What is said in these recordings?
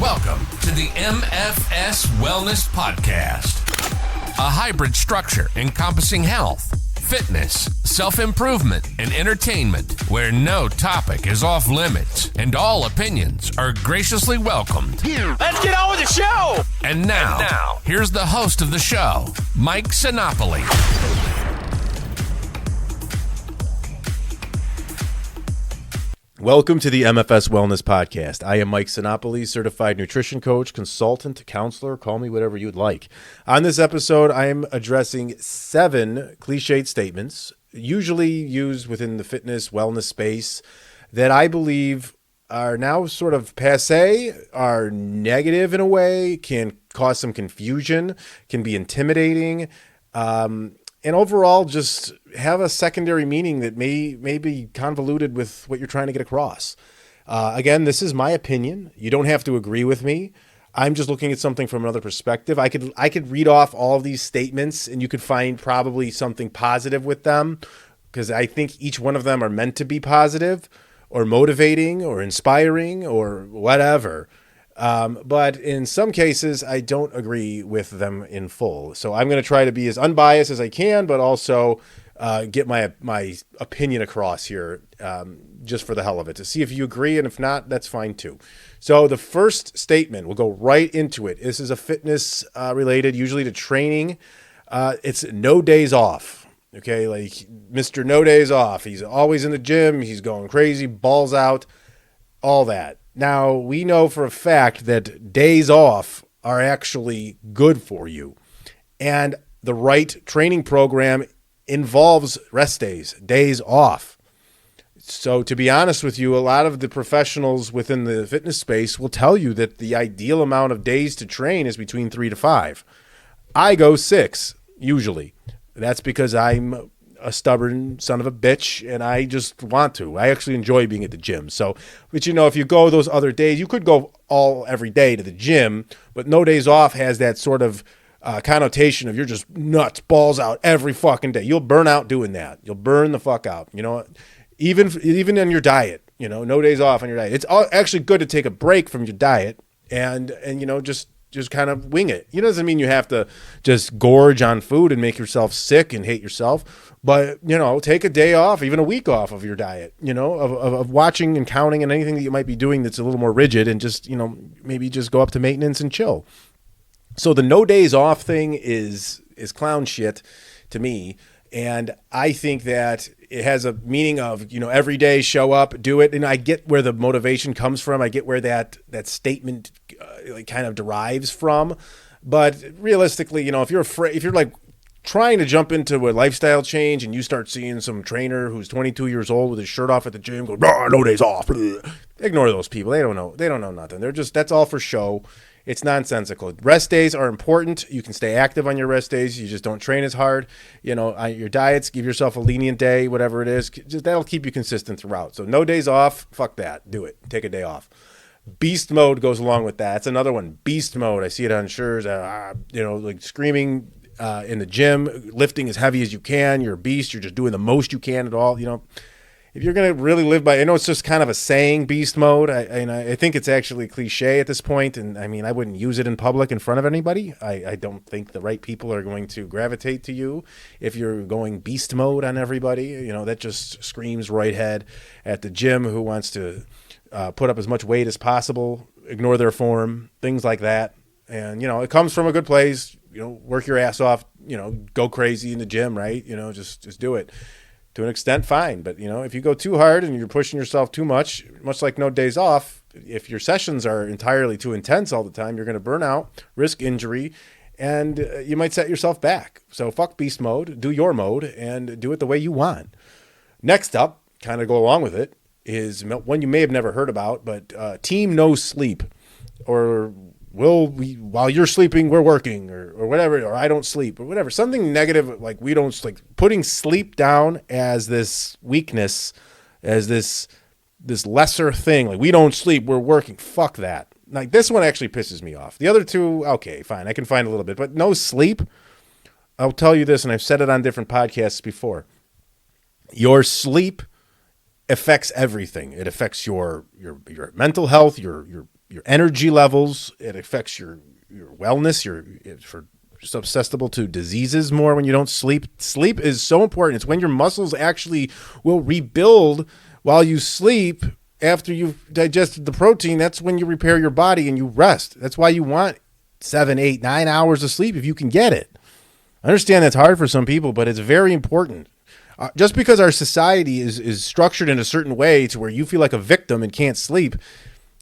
Welcome to the MFS Wellness Podcast, a hybrid structure encompassing health, fitness, self-improvement, and entertainment, where no topic is off limits and all opinions are graciously welcomed. Let's get on with the show! And now, here's the host of the show, Mike Sinopoli. Welcome to the MFS Wellness Podcast. I am Mike Sinopoli, certified nutrition coach, consultant, counselor, call me whatever you'd like. On this episode, I am addressing 7 cliched statements, usually used within the fitness wellness space, that I believe are now sort of passé, are negative in a way, can cause some confusion, can be intimidating, and overall just have a secondary meaning that may be convoluted with what you're trying to get across. Again, this is my opinion. You don't have to agree with me. I'm just looking at something from another perspective. I could read off all of these statements and you could find probably something positive with them, because I think each one of them are meant to be positive or motivating or inspiring or whatever. But in some cases, I don't agree with them in full. So I'm going to try to be as unbiased as I can, but also get my opinion across here just for the hell of it, to see if you agree. And if not, that's fine too. So the first statement, we'll go right into it. This is a fitness related, usually to training. It's no days off. Okay, like Mr. No Days Off. He's always in the gym. He's going crazy, balls out, all that. Now, we know for a fact that days off are actually good for you. And the right training program involves rest days off. So to be honest with you, a lot of the professionals within the fitness space will tell you that the ideal amount of days to train is between 3 to 5. I go 6, usually. That's because I'm a stubborn son of a bitch, and I just want to. I actually enjoy being at the gym. So, but you know, if you go those other days, you could go every day to the gym, but no days off has that sort of connotation of you're just nuts, balls out every fucking day. You'll burn out doing that. You'll burn the fuck out. You know, even in your diet, you know, no days off on your diet. It's actually good to take a break from your diet and you know, just kind of wing it. It doesn't mean you have to just gorge on food and make yourself sick and hate yourself, but, you know, take a day off, even a week off of your diet, you know, of watching and counting and anything that you might be doing that's a little more rigid, and just, you know, maybe just go up to maintenance and chill. So the no days off thing is clown shit to me. And I think that it has a meaning of, you know, every day show up, do it. And I get where the motivation comes from. I get where that statement kind of derives from. But realistically, you know, if you're like trying to jump into a lifestyle change and you start seeing some trainer who's 22 years old with his shirt off at the gym go, no days off. Ignore those people. They don't know nothing. That's all for show. It's nonsensical. Rest days are important. You can stay active on your rest days. You just don't train as hard. You know, your diets, give yourself a lenient day, whatever it is. That'll keep you consistent throughout. So no days off. Fuck that. Do it. Take a day off. Beast mode goes along with that. That's another one. Beast mode. I see it on shirts. You know, like screaming in the gym, lifting as heavy as you can. You're a beast. You're just doing the most you can at all. You know, if you're going to really live by, I know it's just kind of a saying, beast mode. I think it's actually cliche at this point. And I mean, I wouldn't use it in public in front of anybody. I don't think the right people are going to gravitate to you if you're going beast mode on everybody. You know, that just screams right head at the gym who wants to put up as much weight as possible, ignore their form, things like that. And, you know, it comes from a good place. You know, work your ass off, you know, go crazy in the gym, right? You know, just do it. To an extent, fine. But, you know, if you go too hard and you're pushing yourself too much like no days off, if your sessions are entirely too intense all the time, you're going to burn out, risk injury, and you might set yourself back. So fuck beast mode, do your mode, and do it the way you want. Next up, kind of go along with it, is one you may have never heard about, but team no sleep, or while you're sleeping, we're working, or whatever, or I don't sleep, or whatever. Something negative, like we don't, like putting sleep down as this weakness, as this lesser thing. Like we don't sleep, we're working. Fuck that. Like this one actually pisses me off. The other two, okay, fine. I can find a little bit, but no sleep. I'll tell you this, and I've said it on different podcasts before. Your sleep affects everything. It affects your mental health, your your energy levels. It affects your wellness. You're susceptible to diseases more when you don't sleep. Sleep is so important. It's when your muscles actually will rebuild while you sleep. After you've digested the protein, that's when you repair your body and you rest. That's why you want 7, 8, 9 hours of sleep if you can get it. I understand that's hard for some people, but it's very important. Just because our society is structured in a certain way to where you feel like a victim and can't sleep,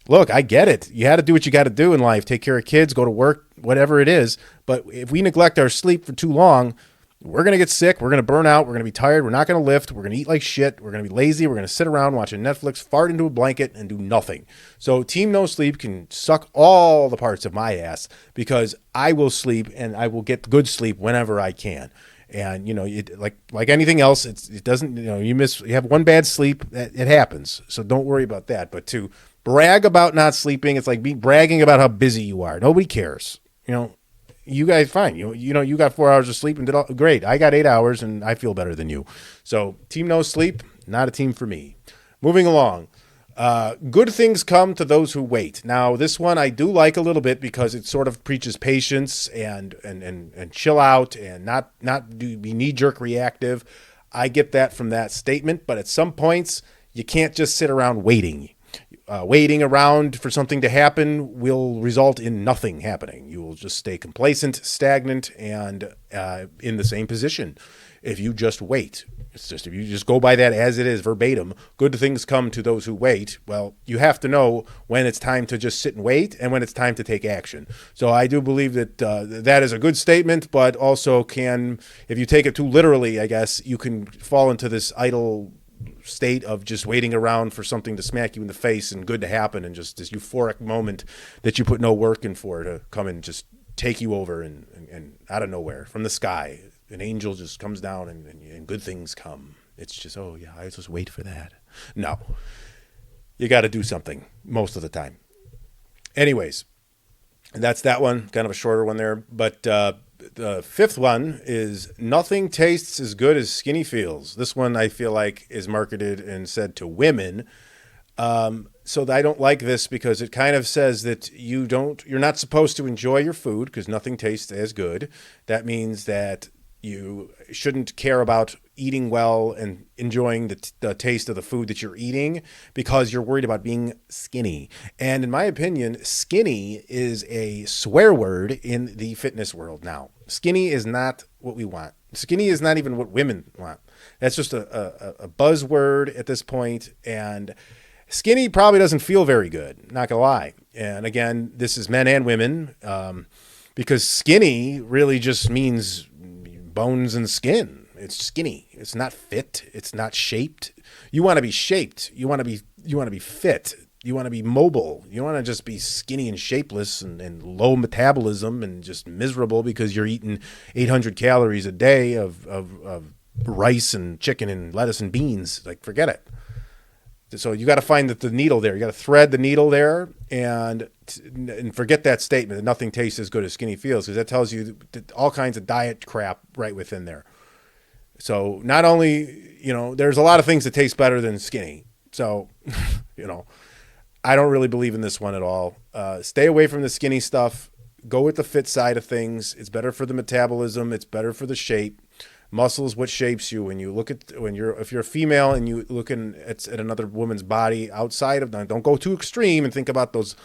look, I get it. You had to do what you got to do in life. Take care of kids, go to work, whatever it is. But if we neglect our sleep for too long, we're going to get sick. We're going to burn out. We're going to be tired. We're not going to lift. We're going to eat like shit. We're going to be lazy. We're going to sit around watching Netflix, fart into a blanket, and do nothing. So Team No Sleep can suck all the parts of my ass because I will sleep and I will get good sleep whenever I can. And, like anything else, it doesn't, you have one bad sleep, it happens. So don't worry about that. But to brag about not sleeping, it's like bragging about how busy you are. Nobody cares. You guys, fine. You got 4 hours of sleep and did all great. I got 8 hours and I feel better than you. So Team No Sleep, not a team for me. Moving along. Good things come to those who wait. Now, this one I do like a little bit because it sort of preaches patience and chill out and not be knee-jerk reactive. I get that from that statement, but at some points you can't just sit around waiting. Waiting around for something to happen will result in nothing happening. You will just stay complacent, stagnant, and in the same position if you just wait. It's just if you just go by that as it is, verbatim, good things come to those who wait. Well, you have to know when it's time to just sit and wait and when it's time to take action. So I do believe that that is a good statement, but also if you take it too literally, I guess, you can fall into this idle state of just waiting around for something to smack you in the face and good to happen and just this euphoric moment that you put no work in for to come and just take you over and out of nowhere from the sky. An angel just comes down and good things come. It's just, oh yeah, I just wait for that. No, you got to do something most of the time. Anyways, that's that one, kind of a shorter one there. But the fifth one is nothing tastes as good as skinny feels. This one I feel like is marketed and said to women. So I don't like this because it kind of says that you're not supposed to enjoy your food because nothing tastes as good. That means that you shouldn't care about eating well and enjoying the taste of the food that you're eating because you're worried about being skinny. And in my opinion, skinny is a swear word in the fitness world now. Skinny is not what we want. Skinny is not even what women want. That's just a buzzword at this point. And skinny probably doesn't feel very good, not gonna lie. And again, this is men and women because skinny really just means bones and skin. It's skinny. It's not fit. It's not shaped. You want to be shaped. You want to be fit. You want to be mobile. You want to just be skinny and shapeless and low metabolism and just miserable because you're eating 800 calories a day of rice and chicken and lettuce and beans. Like, forget it. So you got to find the needle there. You got to thread the needle there and forget that statement that nothing tastes as good as skinny feels, because that tells you all kinds of diet crap right within there. So not only, there's a lot of things that taste better than skinny. So, I don't really believe in this one at all. Stay away from the skinny stuff. Go with the fit side of things. It's better for the metabolism. It's better for the shape. Muscle is what shapes you. When you look at if you're a female and you looking at another woman's body outside of, don't go too extreme and think about those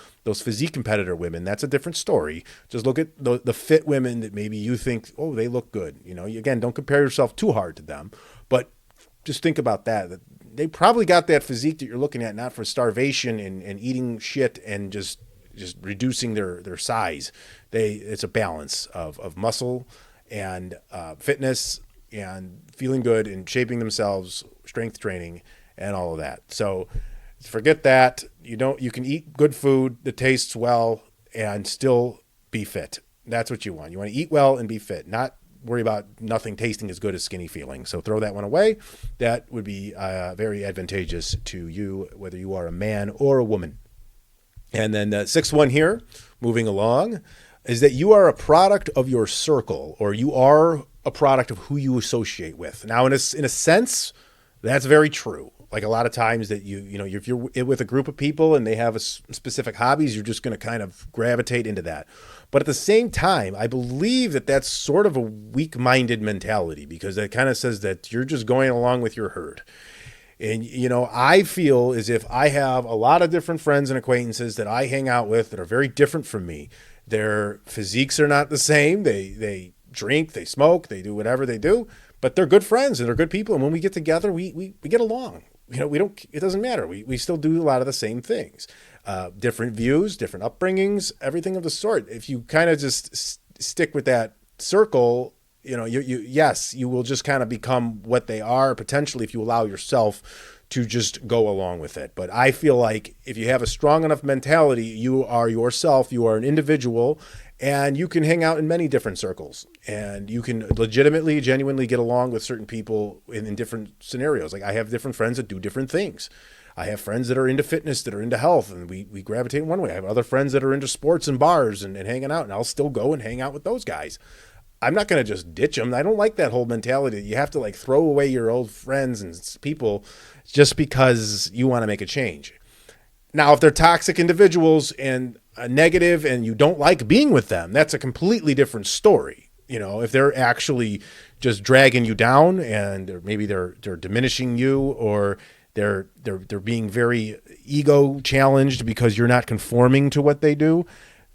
physique competitor women. That's a different story. Just look at the fit women that maybe you think, oh, they look good. Again, don't compare yourself too hard to them, but just think about that they probably got that physique that you're looking at not for starvation and eating shit and just reducing their size. It's a balance of muscle and fitness and feeling good and shaping themselves, strength training, and all of that. So forget that. You can eat good food that tastes well and still be fit. That's what you want. You want to eat well and be fit, not worry about nothing tasting as good as skinny feeling. So throw that one away. That would be very advantageous to you, whether you are a man or a woman. And then the sixth one here, moving along, is that you are a product of your circle, or you are a product of who you associate with. Now, in a sense, that's very true. Like a lot of times that if you're with a group of people and they have specific hobbies, you're just going to kind of gravitate into that. But at the same time, I believe that that's sort of a weak-minded mentality, because that kind of says that you're just going along with your herd. And, I feel as if I have a lot of different friends and acquaintances that I hang out with that are very different from me. Their physiques are not the same. They drink, they smoke, they do whatever they do, but they're good friends and they're good people. And when we get together, we get along. It doesn't matter. We still do a lot of the same things, different views, different upbringings, everything of the sort. If you kind of just stick with that circle, you will just kind of become what they are potentially if you allow yourself to just go along with it. But I feel like if you have a strong enough mentality, you are yourself, you are an individual, and you can hang out in many different circles, and you can legitimately, genuinely get along with certain people in different scenarios. Like I have different friends that do different things. I have friends that are into fitness, that are into health, and we gravitate in one way. I have other friends that are into sports and bars and hanging out, and I'll still go and hang out with those guys. I'm not going to just ditch them. I don't like that whole mentality. You have to like throw away your old friends and people just because you want to make a change. Now, if they're toxic individuals and negative and you don't like being with them, that's a completely different story. If they're actually just dragging you down and maybe they're diminishing you, or they're being very ego challenged because you're not conforming to what they do,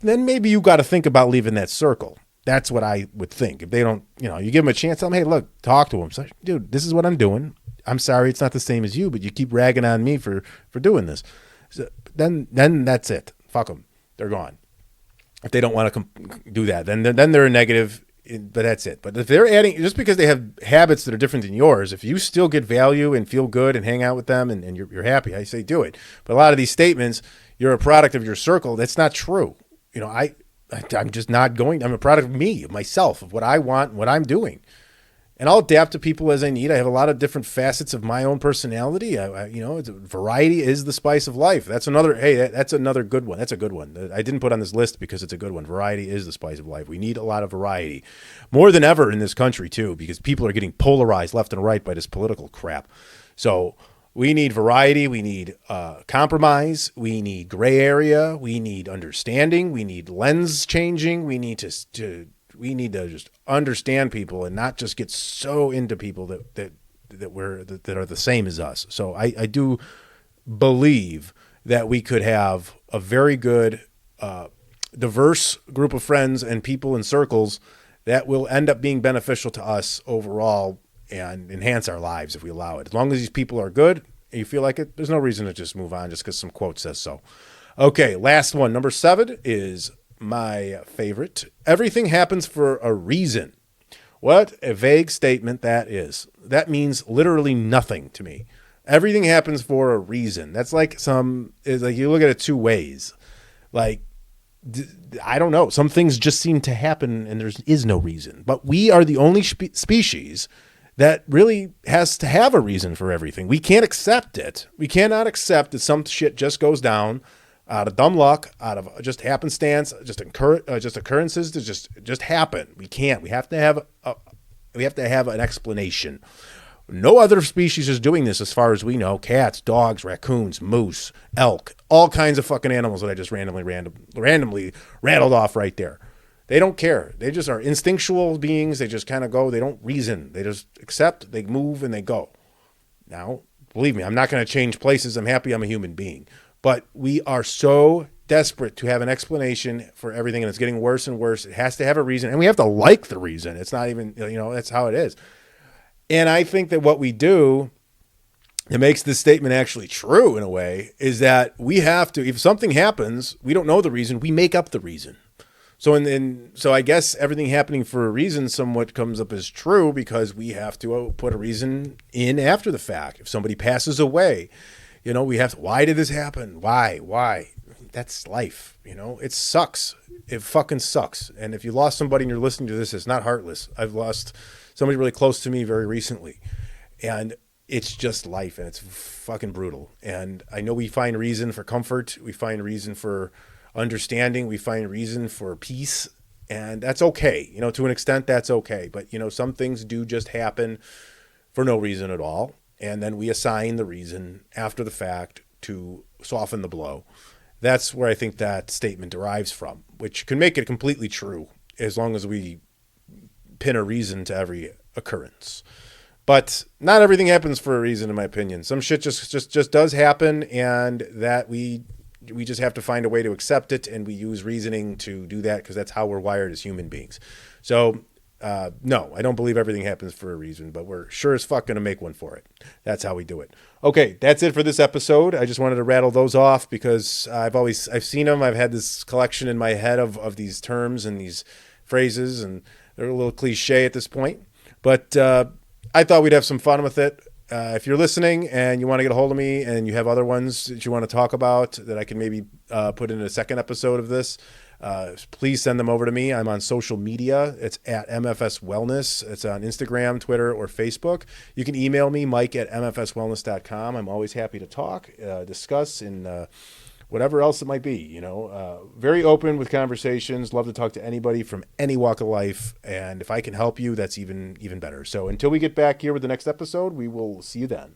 then maybe you got to think about leaving that circle. That's what I would think. If they don't, you give them a chance, tell them, hey, look, talk to them. Say, dude, this is what I'm doing. I'm sorry it's not the same as you, but you keep ragging on me for doing this. So then that's it. Fuck them. They're gone. If they don't want to do that, then they're a negative, but that's it. But if they're adding, just because they have habits that are different than yours, if you still get value and feel good and hang out with them and you're happy, I say do it. But a lot of these statements, you're a product of your circle, that's not true. I'm just not going. I'm a product of me, of myself, of what I want, and what I'm doing. And I'll adapt to people as I need. I have a lot of different facets of my own personality. Variety is the spice of life. That's another good one. That's a good one. I didn't put on this list because it's a good one. Variety is the spice of life. We need a lot of variety. More than ever in this country, too, because people are getting polarized left and right by this political crap. So we need variety. We need compromise. We need gray area. We need understanding. We need lens changing. We need to just understand people and not just get so into people that are the same as us. So I do believe that we could have a very good, diverse group of friends and people and circles that will end up being beneficial to us overall and enhance our lives if we allow it. As long as these people are good and you feel like it, there's no reason to just move on just because some quote says so. Okay, last one. Number 7 is my favorite. Everything happens for a reason. What a vague statement that is. That means literally nothing to me. Everything happens for a reason. That's like you look at it two ways. Like, I don't know. Some things just seem to happen and there is no reason. But we are the only species that really has to have a reason for everything. We can't accept it. We cannot accept that some shit just goes down out of dumb luck, out of just happenstance, just occurrences to just happen. We can't. We have to have an explanation. No other species is doing this as far as we know. Cats, dogs, raccoons, moose, elk, all kinds of fucking animals that I just randomly rattled off right there. They don't care. They just are instinctual beings. They just kind of go. They don't reason. They just accept, they move, and they go. Now, believe me, I'm not going to change places. I'm happy I'm a human being. But we are so desperate to have an explanation for everything, and it's getting worse and worse. It has to have a reason, and we have to like the reason. It's not even, that's how it is. And I think that what we do that makes this statement actually true in a way is that we have to, if something happens, we don't know the reason, we make up the reason. So I guess everything happening for a reason somewhat comes up as true because we have to put a reason in after the fact. If somebody passes away, we have to, why did this happen? Why? That's life. It sucks. It fucking sucks. And if you lost somebody and you're listening to this, it's not heartless. I've lost somebody really close to me very recently. And it's just life, and it's fucking brutal. And I know we find reason for comfort. We find reason for understanding. We find reason for peace. And that's okay. To an extent, that's okay. But, some things do just happen for no reason at all. and then we assign the reason after the fact to soften the blow. That's where I think that statement derives from, which can make it completely true as long as we pin a reason to every occurrence. But not everything happens for a reason, in my opinion. Some shit just does happen, and that we just have to find a way to accept it, and we use reasoning to do that because that's how we're wired as human beings. So, no, I don't believe everything happens for a reason, but we're sure as fuck going to make one for it. That's how we do it. Okay, that's it for this episode. I just wanted to rattle those off because I've seen them. I've had this collection in my head of these terms and these phrases, and they're a little cliche at this point. But I thought we'd have some fun with it. If you're listening and you want to get a hold of me and you have other ones that you want to talk about that I can maybe put in a second episode of this, please send them over to me. I'm on social media. It's at MFS Wellness. It's on Instagram, Twitter, or Facebook. You can email me, mike@mfswellness.com. I'm always happy to talk, discuss, and whatever else it might be. Very open with conversations. Love to talk to anybody from any walk of life. And if I can help you, that's even better. So until we get back here with the next episode, we will see you then.